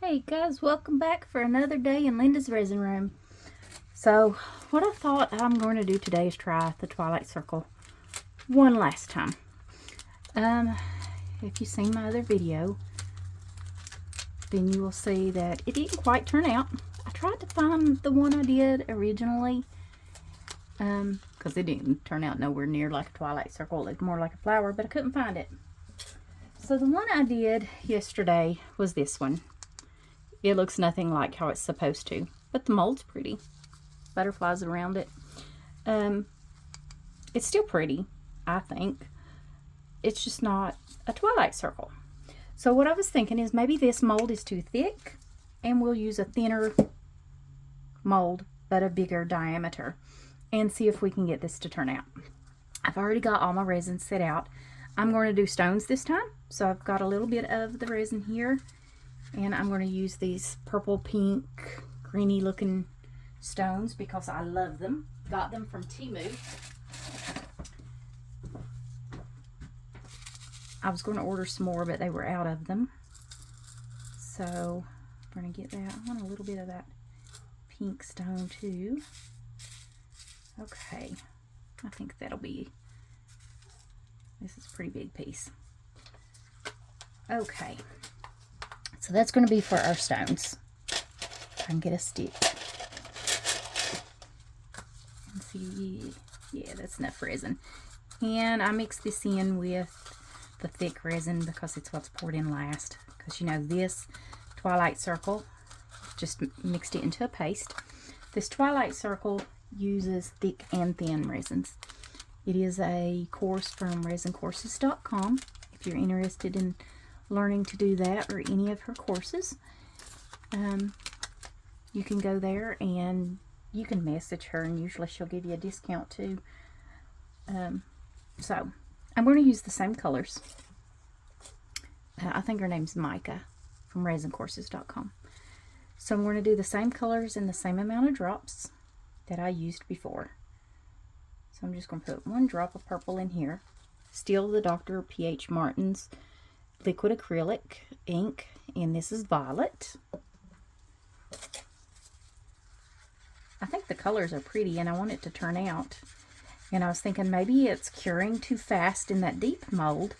Hey guys, welcome back for another day in Linda's Resin Room. So what I thought I'm going to do today is try the Twilight Circle one last time. If you've seen my other video, then you will see that it didn't quite turn out. I tried to find the one I did originally, because it didn't turn out nowhere near like a Twilight Circle. It looked more like a flower, but I couldn't find it. So the one I did yesterday was this one. It looks nothing like how it's supposed to, but the mold's pretty. Butterflies around it. It's still pretty, I think. It's just not a Twilight Circle. So what I was thinking is maybe this mold is too thick, and we'll use a thinner mold, but a bigger diameter, and see if we can get this to turn out. I've already got all my resin set out. I'm going to do stones this time, so I've got a little bit of the resin here. And I'm going to use these purple, pink, greeny looking stones because I love them. Got them from Temu. I was going to order some more, but they were out of them. So I'm going to get that. I want a little bit of that pink stone too. Okay. I think that'll be, this is a pretty big piece. Okay. So that's going to be for our stones. I can get a stick. And see, yeah, that's enough resin. And I mix this in with the thick resin because it's what's poured in last. Because you know, this Twilight Circle, just mixed it into a paste. This Twilight Circle uses thick and thin resins. It is a course from resincourses.com if you're interested in learning to do that or any of her courses. You can go there and you can message her, and usually she'll give you a discount too. So I'm going to use the same colors. I think her name's Micah from resincourses.com. So I'm going to do the same colors and the same amount of drops that I used before. So I'm just going to put one drop of purple in here. Still the Dr. P.H. Martin's liquid acrylic ink, and this is violet. I think the colors are pretty and I want it to turn out, and I was thinking maybe it's curing too fast in that deep mold,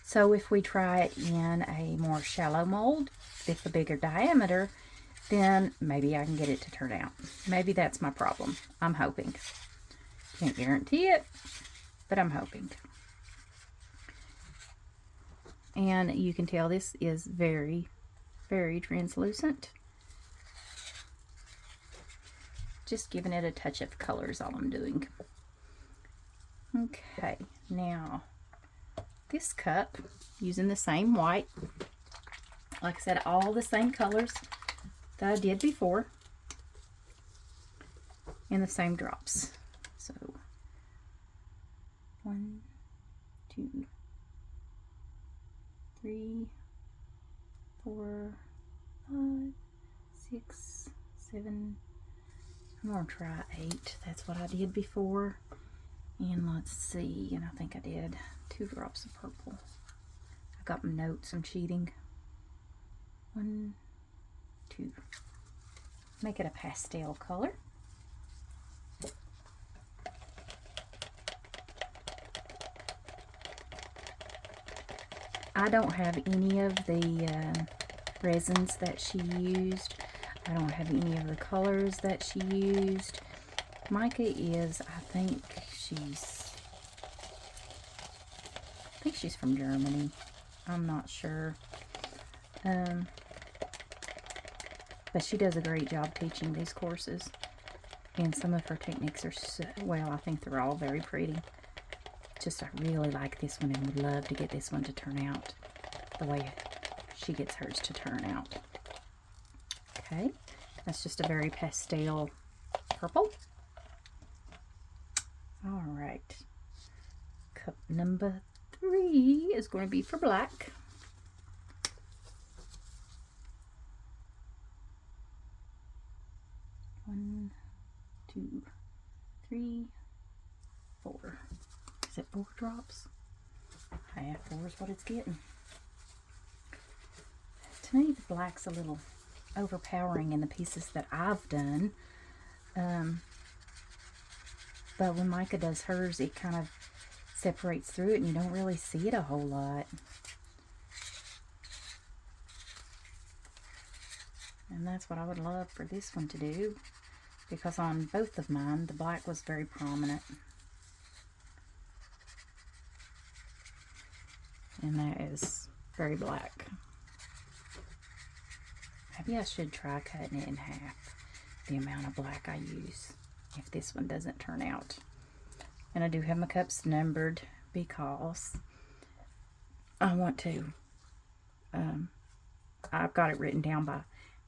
so if we try it in a more shallow mold with a bigger diameter, then maybe I can get it to turn out. Maybe that's my problem. I'm hoping. Can't guarantee it, but I'm hoping. And you can tell this is very, very translucent. Just giving it a touch of color is all I'm doing. Okay, now this cup, using the same white, like I said, all the same colors that I did before, and the same drops. So 1, 2, 3, 4, 5, 6, 7. I'm going to try 8. That's what I did before. And let's see, and I think I did 2 drops of purple. I got my notes, I'm cheating. 1, 2. Make it a pastel color. I don't have any of the resins that she used. I don't have any of the colors that she used. Micah is, I think she's from Germany. I'm not sure. But she does a great job teaching these courses. And some of her techniques are so, well, I think they're all very pretty. Just I really like this one and would love to get this one to turn out the way she gets hers to turn out. Okay, that's just a very pastel purple. All right, cup number 3 is going to be for black. One, 2, 3, 4. Is it 4 drops? Half 4 is what it's getting. To me, the black's a little overpowering in the pieces that I've done. But when Micah does hers, it kind of separates through it and you don't really see it a whole lot. And that's what I would love for this one to do, because on both of mine, the black was very prominent. And that is very black. Maybe I should try cutting it in half, the amount of black I use, if this one doesn't turn out. And I do have my cups numbered because I want to, I've got it written down by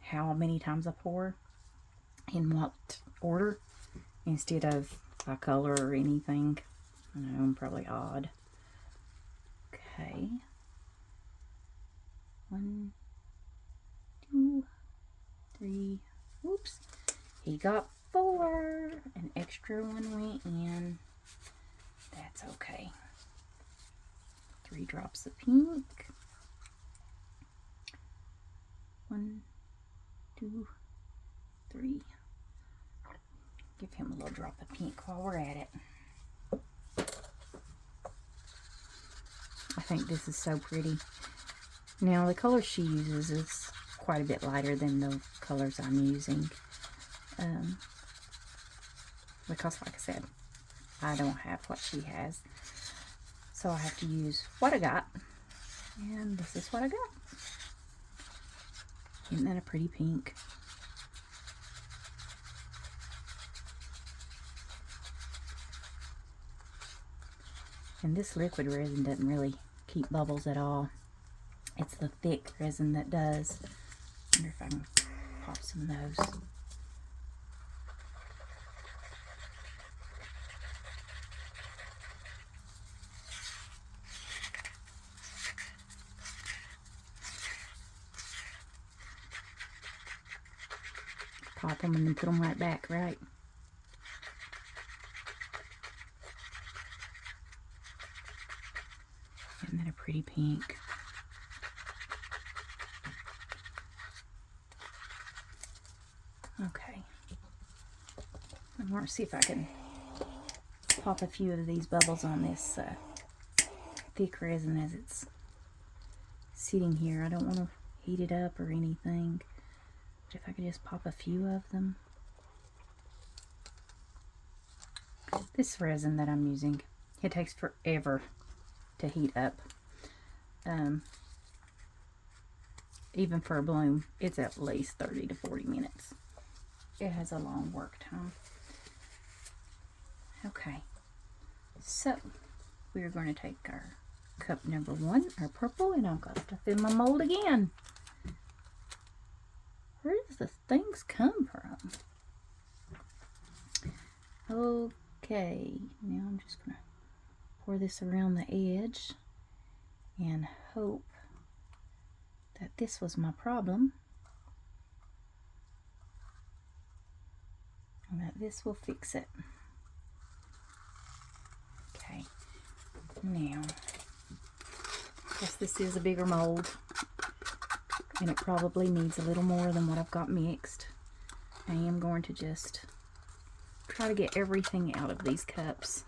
how many times I pour, in what order, instead of by color or anything. I know I'm probably odd. Okay. 1, 2, 3. Oops. He got 4. An extra one went in. That's okay. 3 drops of pink. 1, 2, 3. Give him a little drop of pink while we're at it. I think this is so pretty. Now the color she uses is quite a bit lighter than the colors I'm using. Because like I said, I don't have what she has. So I have to use what I got. And this is what I got. Isn't that a pretty pink? And this liquid resin doesn't really keep bubbles at all. It's the thick resin that does. I wonder if I can pop some of those. Pop them and then put them right back, right? Isn't that a pretty pink? Okay. I want to see if I can pop a few of these bubbles on this thick resin as it's sitting here. I don't want to heat it up or anything. But if I could just pop a few of them. This resin that I'm using, it takes forever to heat up. Even for a bloom, it's at least 30 to 40 minutes. It has a long work time. Okay, so we're going to take our cup number 1, our purple, and I'm going to stuff in my mold again. Where does the things come from? Okay, now I'm just going to pour this around the edge and hope that this was my problem and that this will fix it. Okay, now, I guess this is a bigger mold and it probably needs a little more than what I've got mixed. I am going to just try to get everything out of these cups.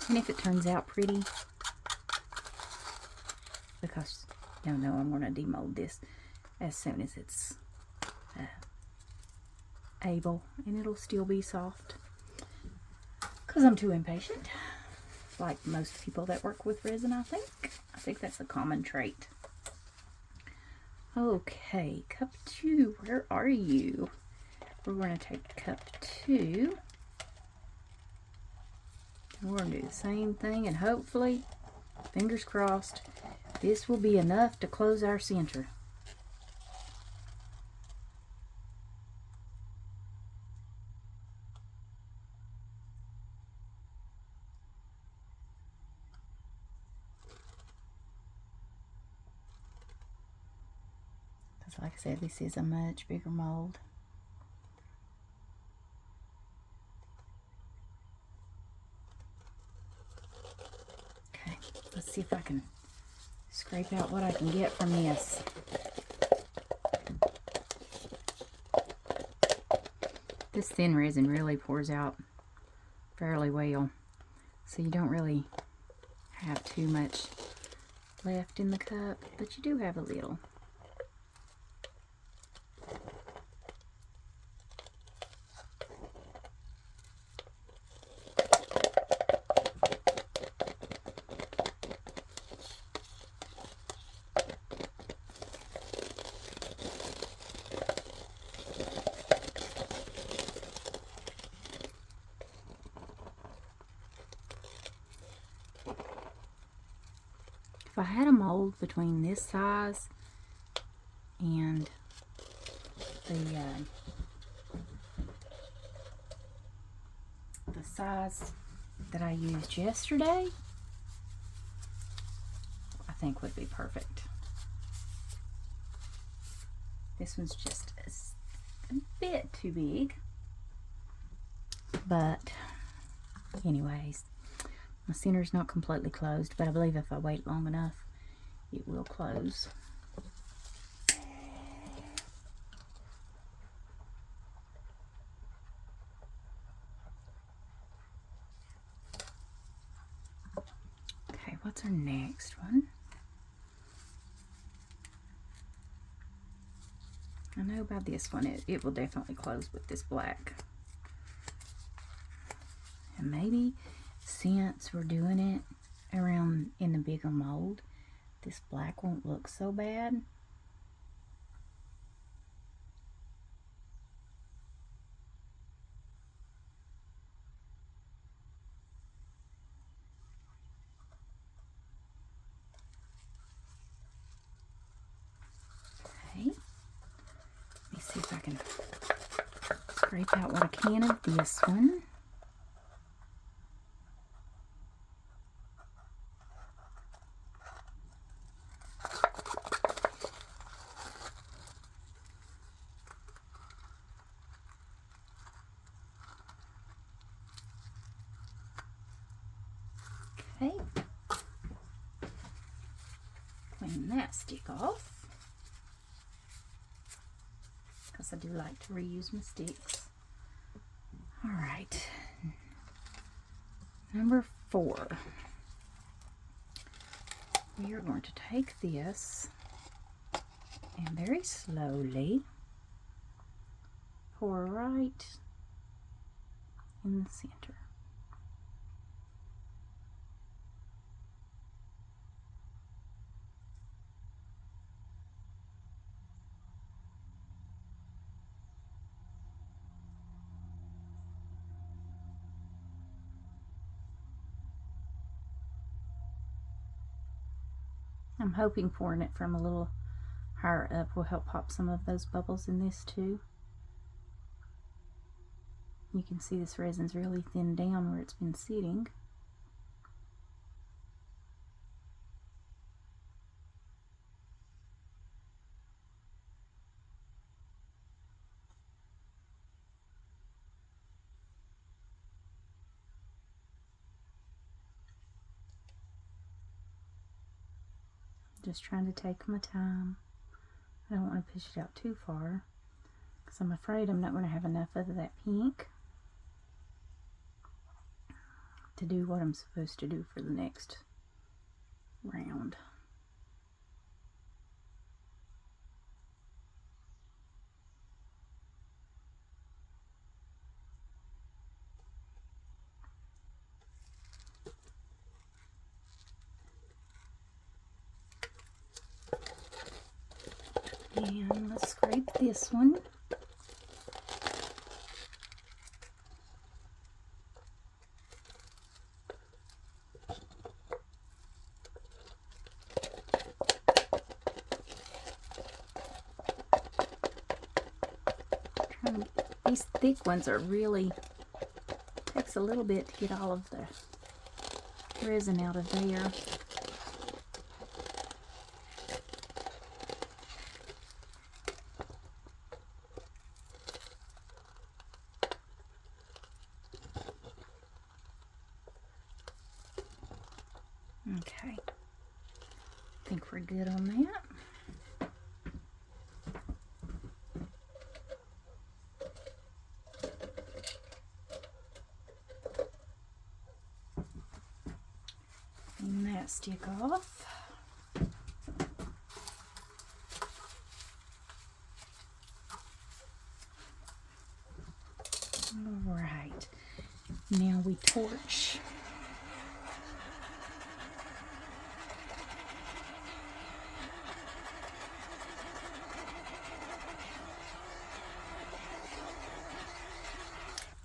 And if it turns out pretty, because no, I'm going to demold this as soon as it's able, and it'll still be soft because I'm too impatient, like most people that work with resin. I think that's a common trait. Okay, cup 2, where are you? We're going to take cup 2. We're going to do the same thing, and hopefully, fingers crossed, this will be enough to close our center. Because like I said, this is a much bigger mold. see if I can scrape out what I can get from this. This thin resin really pours out fairly well, so you don't really have too much left in the cup, but you do have a little. If I had a mold between this size and the size that I used yesterday, I think would be perfect. This one's just a bit too big, but anyways. My center's not completely closed, but I believe if I wait long enough, it will close. Okay, what's our next one? I know about this one. It will definitely close with this black. And maybe since we're doing it around in the bigger mold, this black won't look so bad. Okay, let me see if I can scrape out what I can of this one. Okay, clean that stick off, because I do like to reuse my sticks. All right, number 4. We are going to take this and very slowly pour right in the center. I'm hoping pouring it from a little higher up will help pop some of those bubbles in this too. You can see this resin's really thinned down where it's been sitting. Just trying to take my time. I don't want to push it out too far, because I'm afraid I'm not going to have enough of that pink to do what I'm supposed to do for the next round. And let's scrape this one. These thick ones are really, takes a little bit to get all of the resin out of there. Okay, I think we're good on that. Clean that stick off. All right, now we torch.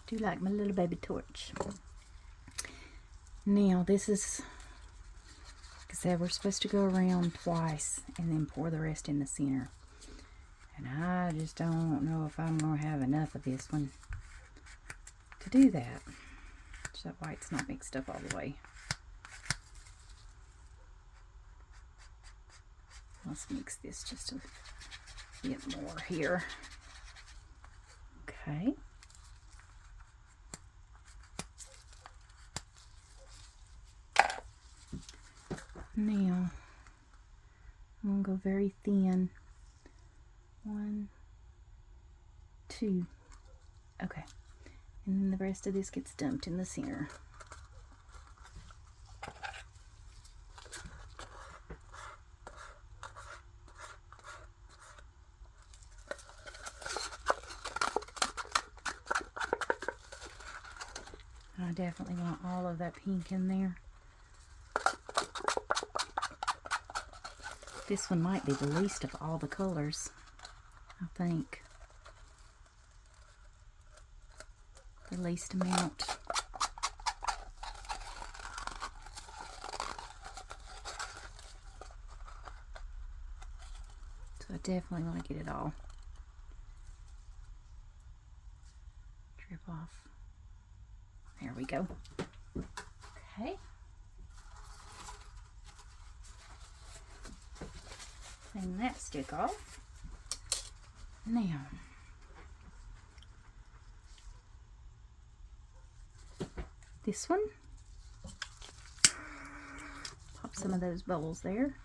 Do like my little baby torch. Now this is, like I said, we're supposed to go around twice and then pour the rest in the center. And I just don't know if I'm going to have enough of this one to do that. So that white's not mixed up all the way. Let's mix this just a bit more here. Okay. Now, I'm going to go very thin. 1, 2. Okay. And then the rest of this gets dumped in the center. I definitely want all of that pink in there. This one might be the least of all the colors, I think. The least amount. So I definitely want to get it all. Drip off. There we go. Okay. Clean that stick off. Now, this one, pop some of those bubbles there.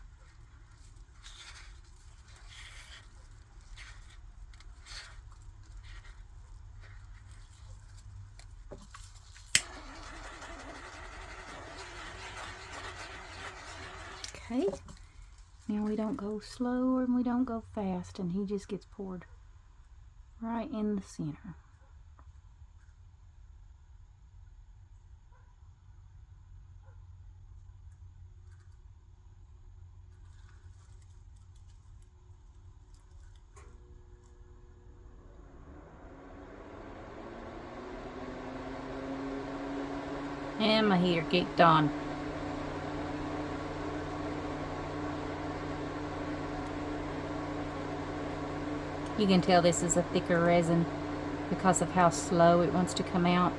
Okay. Now we don't go slow and we don't go fast, and he just gets poured right in the center. And my heater kicked on. You can tell this is a thicker resin because of how slow it wants to come out.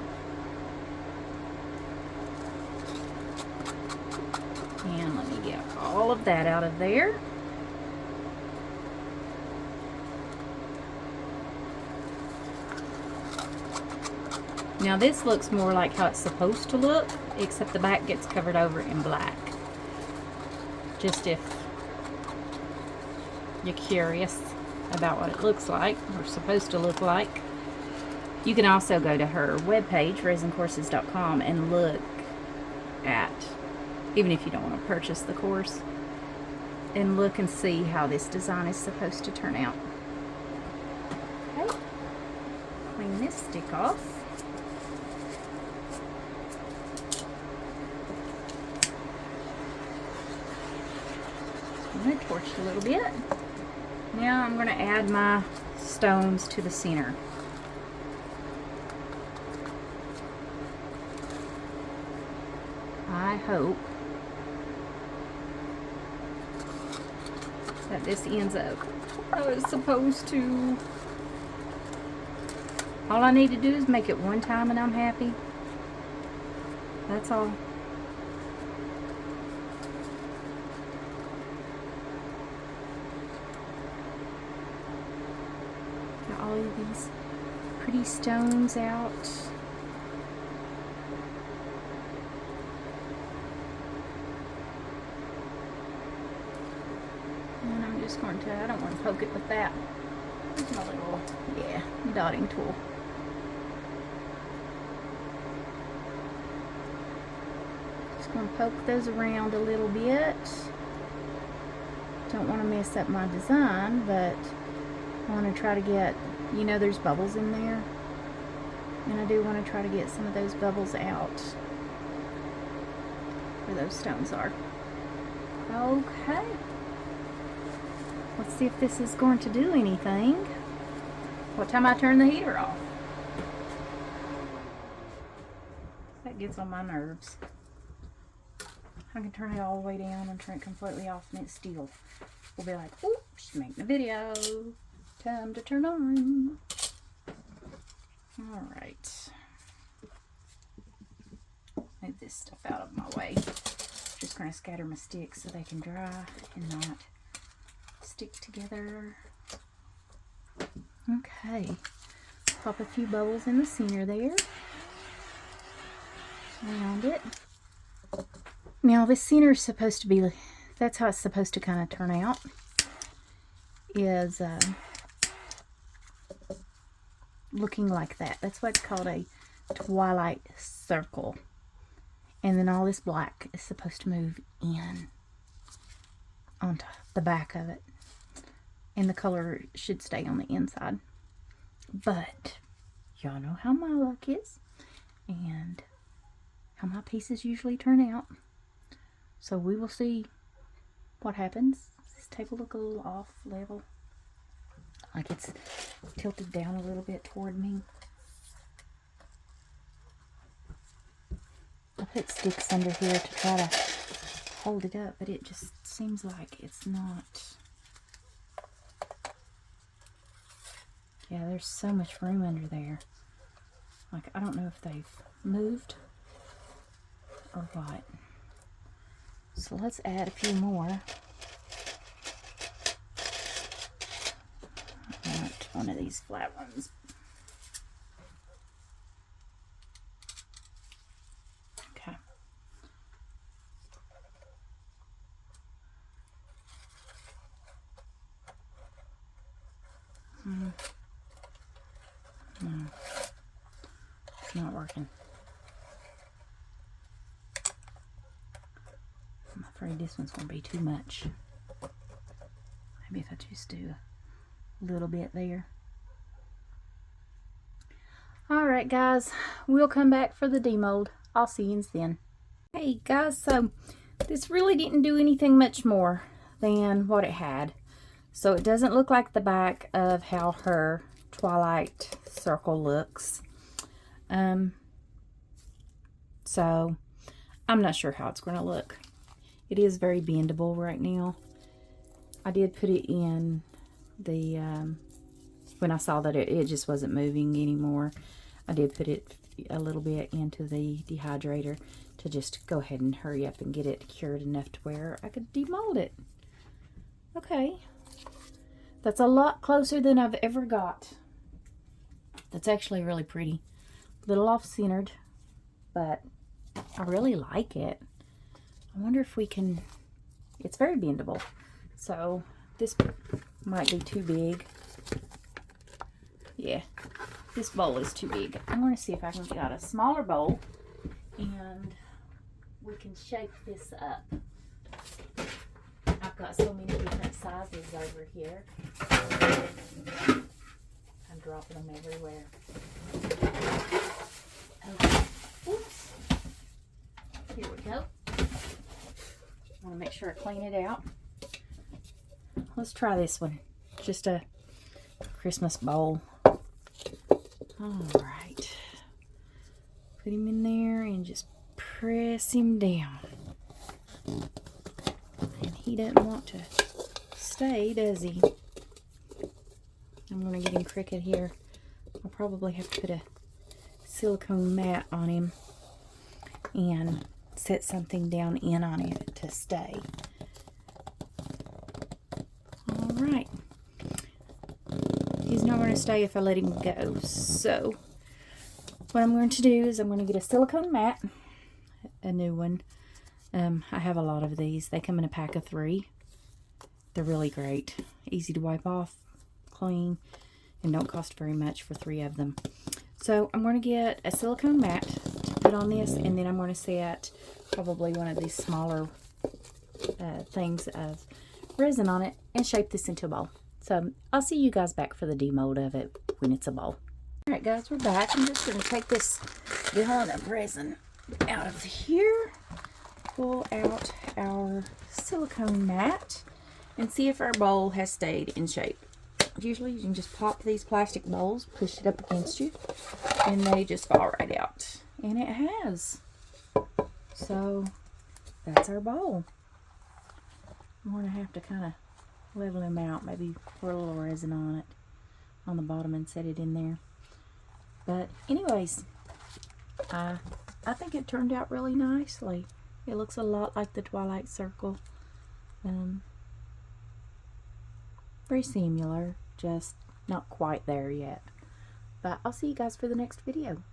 And let me get all of that out of there. Now this looks more like how it's supposed to look, except the back gets covered over in black. Just if you're curious about what it looks like or supposed to look like. You can also go to her webpage, resincourses.com, and look at, even if you don't want to purchase the course, and look and see how this design is supposed to turn out. Okay, clean this stick off. I'm going to torch a little bit. Now I'm going to add my stones to the center. I hope that this ends up how it's supposed to. All I need to do is make it one time and I'm happy. That's all. Got all of these pretty stones out. And I'm just going to, I don't want to poke it with that. It's my little, yeah, dotting tool. Just going to poke those around a little bit. Don't want to mess up my design, but I want to try to get, you know, there's bubbles in there. And I do want to try to get some of those bubbles out where those stones are. Okay. Let's see if this is going to do anything. What time I turn the heater off? That gets on my nerves. I can turn it all the way down and turn it completely off and it still will be like, oops, making a video. Time to turn on. Alright. Move this stuff out of my way. Just going to scatter my sticks so they can dry and not stick together. Okay. Pop a few bubbles in the center there. Around it. Now this center is supposed to be, that's how it's supposed to kind of turn out. Is looking like that. That's why it's called a Twilight Circle. And then all this black is supposed to move in onto the back of it. And the color should stay on the inside. But y'all know how my luck is. And how my pieces usually turn out. So we will see what happens. Does this table look a little off level? Like it's tilted down a little bit toward me. I put sticks under here to try to hold it up, but it just seems like it's not. Yeah, there's so much room under there. Like, I don't know if they've moved or what. So let's add a few more. I want one of these flat ones. Okay. No. It's not working. I'm afraid this one's going to be too much. Maybe if I just do a little bit there. Alright guys, we'll come back for the demold. I'll see you then. Hey guys, so this really didn't do anything much more than what it had. So it doesn't look like the back of how her Twilight Circle looks. So I'm not sure how it's going to look. It is very bendable right now. I did put it in the, when I saw that it just wasn't moving anymore, I did put it a little bit into the dehydrator to just go ahead and hurry up and get it cured enough to where I could demold it. Okay. That's a lot closer than I've ever got. That's actually really pretty. A little off-centered, but I really like it. I wonder if we can, it's very bendable. So this might be too big. Yeah, this bowl is too big. I'm going to see if I can get out a smaller bowl and we can shape this up. I've got so many different sizes over here. I'm dropping them everywhere. Okay. Oops. Here we go. I want to make sure I clean it out. Let's try this one. Just a Christmas bowl. Alright. Put him in there and just press him down. And he doesn't want to stay, does he? I'm going to get him crooked here. I'll probably have to put a silicone mat on him and set something down in on it to stay. Alright. He's not going to stay if I let him go. So, what I'm going to do is I'm going to get a silicone mat, a new one. I have a lot of these. They come in a pack of 3. They're really great. Easy to wipe off, clean, and don't cost very much for 3 of them. So I'm going to get a silicone mat to put on this, and then I'm going to set probably one of these smaller things of resin on it and shape this into a bowl. So I'll see you guys back for the demold of it when it's a bowl. Alright guys, we're back. I'm just going to take this gallon of resin out of here, pull out our silicone mat, and see if our bowl has stayed in shape. Usually you can just pop these plastic bowls, push it up against you, and they just fall right out. And it has. So that's our bowl. I'm going to have to kind of level them out, maybe pour a little resin on it on the bottom and set it in there. But anyways, I think it turned out really nicely. It looks a lot like the Twilight Circle. Very similar, just not quite there yet. But I'll see you guys for the next video.